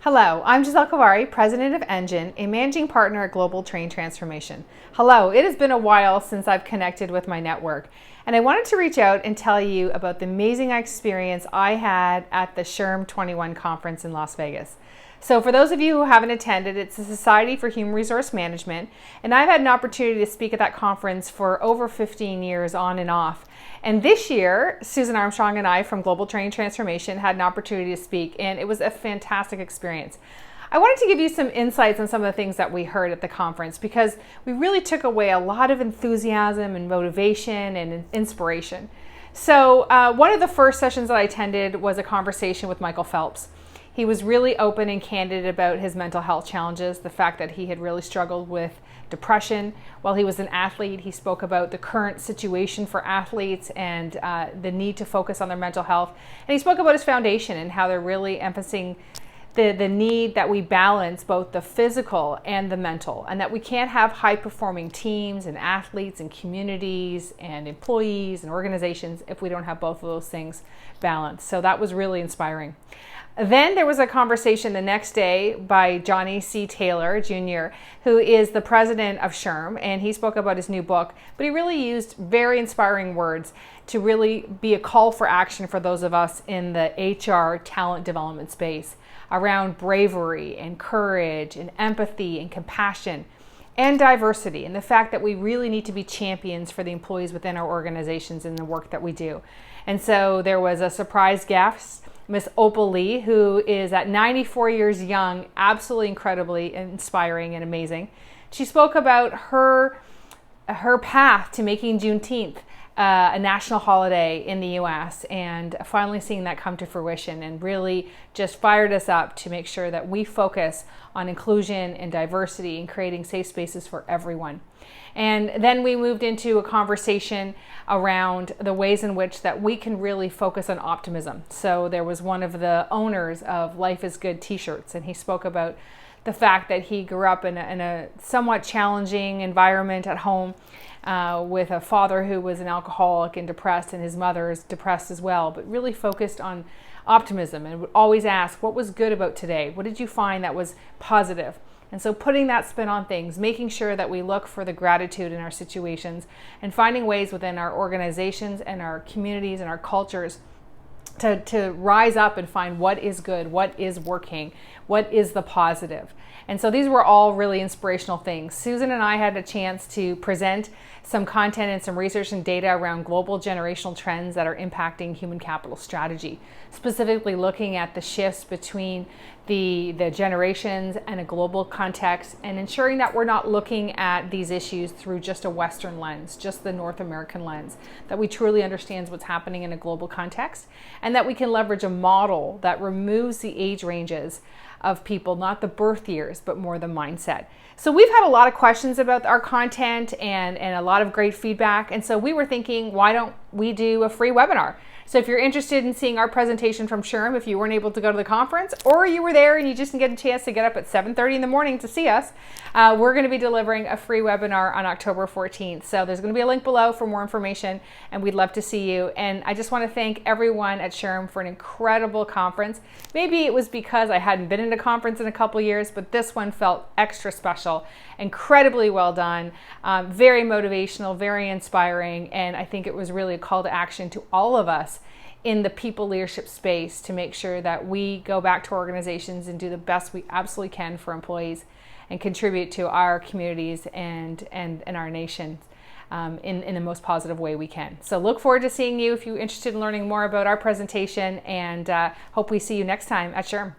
Hello, I'm Giselle Kovary, President of Engine, a managing partner at Global Train Transformation. Hello, it has been a while since I've connected with my network, and I wanted to reach out and tell you about the amazing experience I had at the SHRM21 conference in Las Vegas. So for those of you who haven't attended, it's the Society for Human Resource Management, and I've had an opportunity to speak at that conference for over 15 years on and off. And this year, Susan Armstrong and I from Global Train Transformation had an opportunity to speak, and it was a fantastic experience. I wanted to give you some insights on some of the things that we heard at the conference because we really took away a lot of enthusiasm and motivation and inspiration. So one of the first sessions that I attended was a conversation with Michael Phelps. He was really open and candid about his mental health challenges, the fact that he had really struggled with depression while he was an athlete. He spoke about the current situation for athletes and the need to focus on their mental health. And he spoke about his foundation and how they're really emphasizing the need that we balance both the physical and the mental, and that we can't have high-performing teams and athletes and communities and employees and organizations if we don't have both of those things balanced. So that was really inspiring. Then there was a conversation the next day by Johnny C. Taylor Jr., who is the president of SHRM, and he spoke about his new book, but he really used very inspiring words to really be a call for action for those of us in the HR talent development space around bravery and courage and empathy and compassion and diversity, and the fact that we really need to be champions for the employees within our organizations and the work that we do. And so there was a surprise guest, Miss Opal Lee, who is at 94 years young, absolutely incredibly inspiring and amazing. She spoke about her path to making Juneteenth a national holiday in the US and finally seeing that come to fruition, and really just fired us up to make sure that we focus on inclusion and diversity and creating safe spaces for everyone. And then we moved into a conversation around the ways in which that we can really focus on optimism. So there was one of the owners of Life is Good t-shirts, and he spoke about the fact that he grew up in a somewhat challenging environment at home with a father who was an alcoholic and depressed, and his mother is depressed as well, but really focused on optimism and would always ask, what was good about today? What did you find that was positive? And so putting that spin on things, making sure that we look for the gratitude in our situations and finding ways within our organizations and our communities and our cultures to rise up and find what is good, what is working, what is the positive. And so these were all really inspirational things. Susan and I had a chance to present some content and some research and data around global generational trends that are impacting human capital strategy, specifically looking at the shifts between the generations and a global context, and ensuring that we're not looking at these issues through just a Western lens, just the North American lens, that we truly understand what's happening in a global context, and that we can leverage a model that removes the age ranges of people, not the birth years, but more the mindset. So we've had a lot of questions about our content and a lot of great feedback. And so we were thinking, why don't we do a free webinar? So if you're interested in seeing our presentation from SHRM, if you weren't able to go to the conference, or you were there and you just didn't get a chance to get up at 7:30 in the morning to see us, we're going to be delivering a free webinar on October 14th. So there's going to be a link below for more information, and we'd love to see you. And I just want to thank everyone at SHRM for an incredible conference. Maybe it was because I hadn't been in a conference in a couple years, but this one felt extra special, incredibly well done, very motivational, very inspiring, and I think it was really a call to action to all of us in the people leadership space to make sure that we go back to organizations and do the best we absolutely can for employees and contribute to our communities and our nation in the most positive way we can. So look forward to seeing you if you're interested in learning more about our presentation, and hope we see you next time at SHRM.